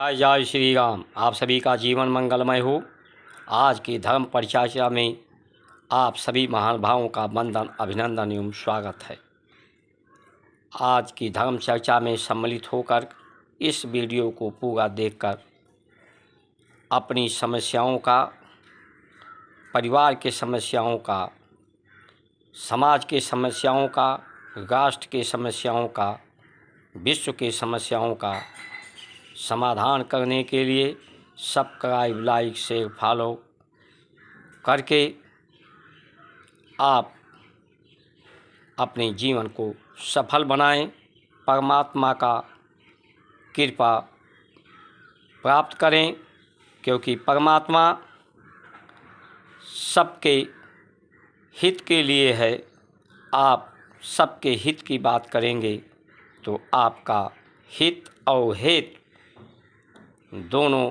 जय जय श्री राम। आप सभी का जीवन मंगलमय हो। आज की धर्म परिचर्चा में आप सभी महानुभावों का वंदन, अभिनंदन एवं स्वागत है। आज की धर्म चर्चा में सम्मिलित होकर इस वीडियो को पूरा देखकर अपनी समस्याओं का, परिवार के समस्याओं का, समाज के समस्याओं का, राष्ट्र के समस्याओं का, विश्व के समस्याओं का समाधान करने के लिए सब्सक्राइब, लाइक, शेयर, फॉलो करके आप अपने जीवन को सफल बनाएं, परमात्मा का कृपा प्राप्त करें, क्योंकि परमात्मा सबके हित के लिए है। आप सबके हित की बात करेंगे तो आपका हित और हित दोनों,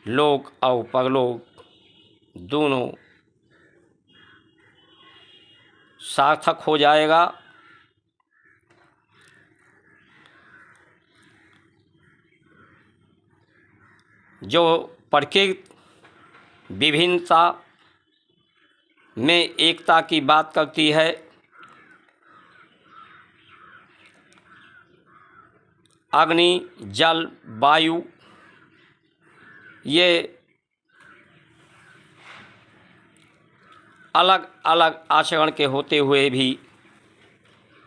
लोक और परलोक दोनों सार्थक हो जाएगा। जो प्रकृति विभिन्नता में एकता की बात करती है, अग्नि, जल, वायु, ये अलग अलग आचरण के होते हुए भी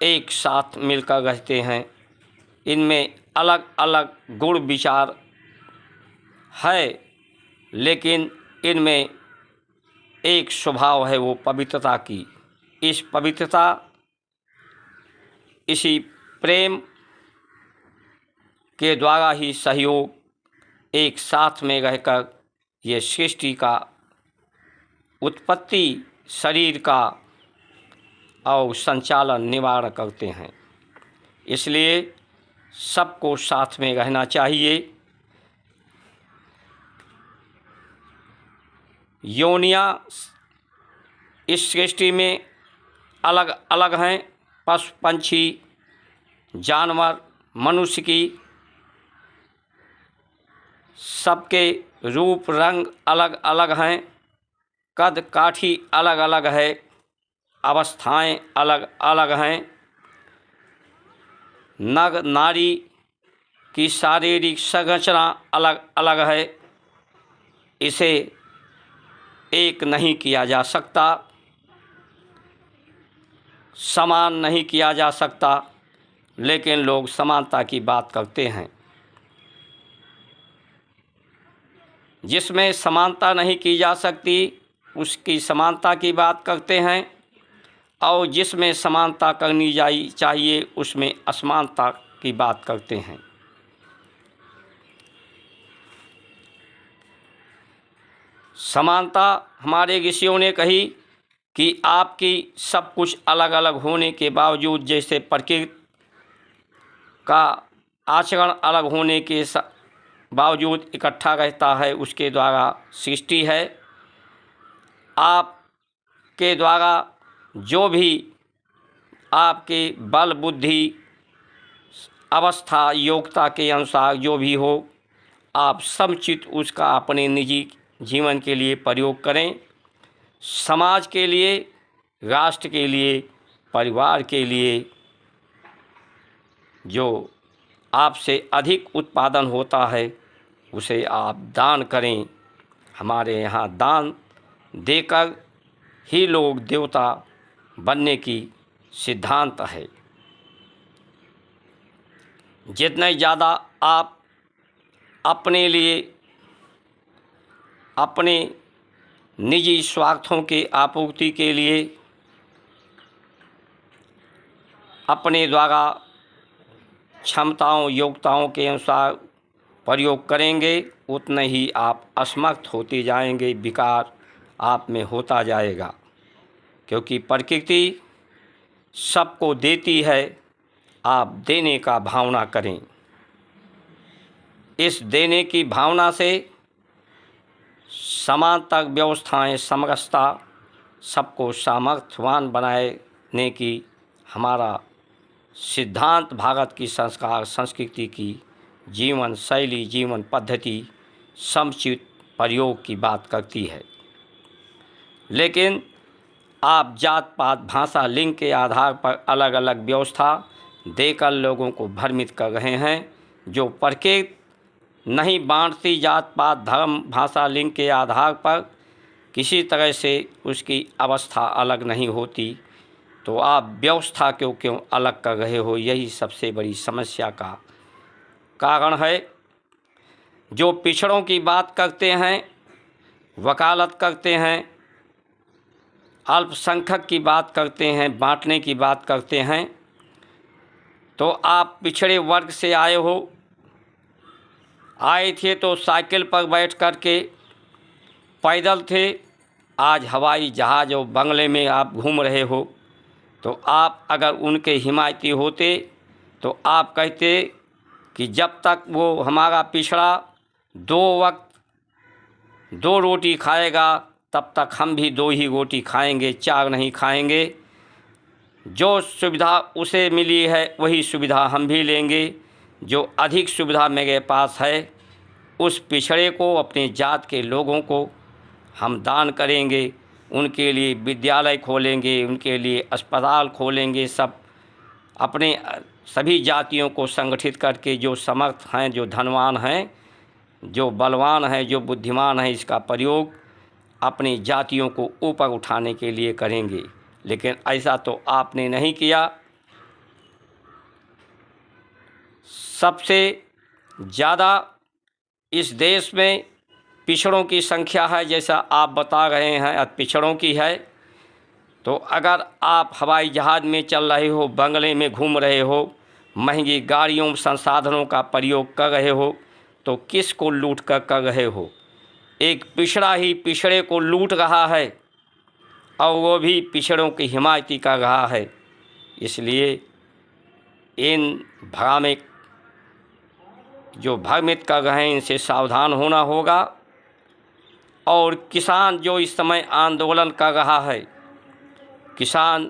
एक साथ मिलकर रहते हैं। इनमें अलग अलग गुण विचार है, लेकिन इनमें एक स्वभाव है वो पवित्रता की। इस पवित्रता, इसी प्रेम के द्वारा ही सहयोग, एक साथ में रहकर ये सृष्टि का उत्पत्ति, शरीर का और संचालन, निवारण करते हैं। इसलिए सबको साथ में रहना चाहिए। योनियाँ इस सृष्टि में अलग अलग हैं। पशु, पंछी, जानवर, मनुष्य की सबके रूप रंग अलग अलग हैं, कद काठी अलग अलग है, अवस्थाएं अलग अलग हैं। नर नारी की शारीरिक संरचना अलग अलग है। इसे एक नहीं किया जा सकता, समान नहीं किया जा सकता, लेकिन लोग समानता की बात करते हैं। जिसमें समानता नहीं की जा सकती उसकी समानता की बात करते हैं, और जिसमें समानता करनी चाहिए उसमें असमानता की बात करते हैं। समानता हमारे ऋषियों ने कही कि आपकी सब कुछ अलग अलग होने के बावजूद, जैसे प्रकृति का आचरण अलग होने के बावजूद इकट्ठा रहता है, उसके द्वारा सृष्टि है। आपके द्वारा जो भी आपके बल, बुद्धि, अवस्था, योग्यता के अनुसार जो भी हो, आप समुचित उसका अपने निजी जीवन के लिए प्रयोग करें। समाज के लिए, राष्ट्र के लिए, परिवार के लिए जो आपसे अधिक उत्पादन होता है उसे आप दान करें। हमारे यहाँ दान देकर ही लोग देवता बनने की सिद्धांत है। जितने ज़्यादा आप अपने लिए, अपने निजी स्वार्थों के आपूर्ति के लिए अपने द्वारा क्षमताओं, योग्यताओं के अनुसार प्रयोग करेंगे, उतने ही आप असमर्थ होते जाएंगे, विकार आप में होता जाएगा। क्योंकि प्रकृति सबको देती है, आप देने का भावना करें। इस देने की भावना से समांतर व्यवस्थाएं, समरसता, सबको सामर्थ्यवान बनाने की हमारा सिद्धांत, भारत की संस्कार संस्कृति की जीवन शैली, जीवन पद्धति, समुचित प्रयोग की बात करती है। लेकिन आप जात पात, भाषा, लिंग के आधार पर अलग अलग व्यवस्था देकर लोगों को भ्रमित कर रहे हैं, जो प्रकृति नहीं बांटती जात पात, धर्म, भाषा, लिंग के आधार पर किसी तरह से उसकी अवस्था अलग नहीं होती, तो आप व्यवस्था क्यों अलग कर रहे हो? यही सबसे बड़ी समस्या का कारण है। जो पिछड़ों की बात करते हैं, वकालत करते हैं, अल्पसंख्यक की बात करते हैं, बांटने की बात करते हैं, तो आप पिछड़े वर्ग से आए थे तो साइकिल पर बैठ कर के पैदल थे, आज हवाई जहाज़ और बंगले में आप घूम रहे हो। तो आप अगर उनके हिमायती होते तो आप कहते कि जब तक वो हमारा पिछड़ा 2 वक्त 2 रोटी खाएगा तब तक हम भी 2 ही रोटी खाएंगे, 4 नहीं खाएंगे। जो सुविधा उसे मिली है वही सुविधा हम भी लेंगे। जो अधिक सुविधा मेरे पास है उस पिछड़े को, अपने जात के लोगों को हम दान करेंगे, उनके लिए विद्यालय खोलेंगे, उनके लिए अस्पताल खोलेंगे। सब अपने सभी जातियों को संगठित करके, जो समर्थ हैं, जो धनवान हैं, जो बलवान हैं, जो बुद्धिमान हैं, इसका प्रयोग अपनी जातियों को ऊपर उठाने के लिए करेंगे। लेकिन ऐसा तो आपने नहीं किया। सबसे ज़्यादा इस देश में पिछड़ों की संख्या है, जैसा आप बता रहे हैं पिछड़ों की है। तो अगर आप हवाई जहाज़ में चल रहे हो, बंगले में घूम रहे हो, महंगी गाड़ियों, संसाधनों का प्रयोग कर रहे हो, तो किस को लूट कर रहे हो? एक पिछड़ा ही पिछड़े को लूट रहा है और वो भी पिछड़ों की हिमायती कर रहा है। इसलिए इन भ्रामिक जो भ्रमित कर रहे हैं, इनसे सावधान होना होगा। और किसान जो इस समय आंदोलन कर रहा है, किसान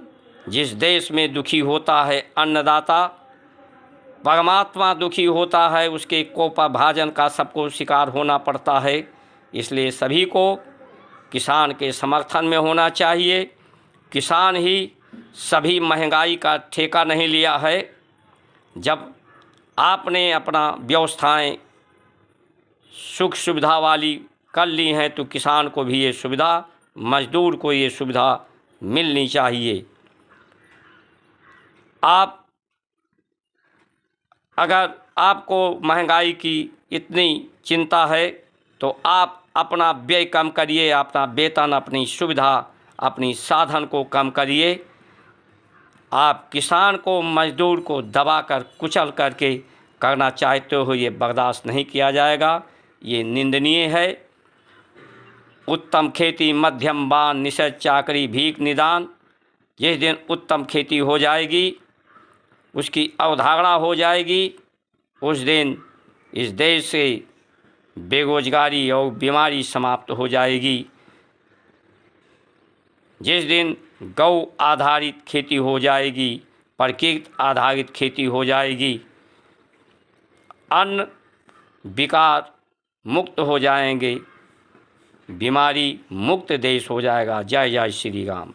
जिस देश में दुखी होता है, अन्नदाता, परमात्मा दुखी होता है, उसके कोपाभाजन का सबको शिकार होना पड़ता है। इसलिए सभी को किसान के समर्थन में होना चाहिए। किसान ही सभी महंगाई का ठेका नहीं लिया है। जब आपने अपना व्यवस्थाएं सुख सुविधा वाली कर ली हैं तो किसान को भी ये सुविधा, मजदूर को ये सुविधा मिलनी चाहिए। आप अगर आपको महंगाई की इतनी चिंता है तो आप अपना व्यय कम करिए, अपना वेतन, अपनी सुविधा, अपनी साधन को कम करिए। आप किसान को, मजदूर को दबाकर कुचल करके करना चाहते हो, ये बर्दाश्त नहीं किया जाएगा, ये निंदनीय है। उत्तम खेती मध्यम बान, निषेध चाकरी भीख निदान। जिस दिन उत्तम खेती हो जाएगी, उसकी अवधारणा हो जाएगी, उस दिन इस देश से बेरोजगारी और बीमारी समाप्त हो जाएगी। जिस दिन गौ आधारित खेती हो जाएगी, प्रकृति आधारित खेती हो जाएगी, अन्न विकार मुक्त हो जाएंगे, बीमारी मुक्त देश हो जाएगा। जय जय श्री राम।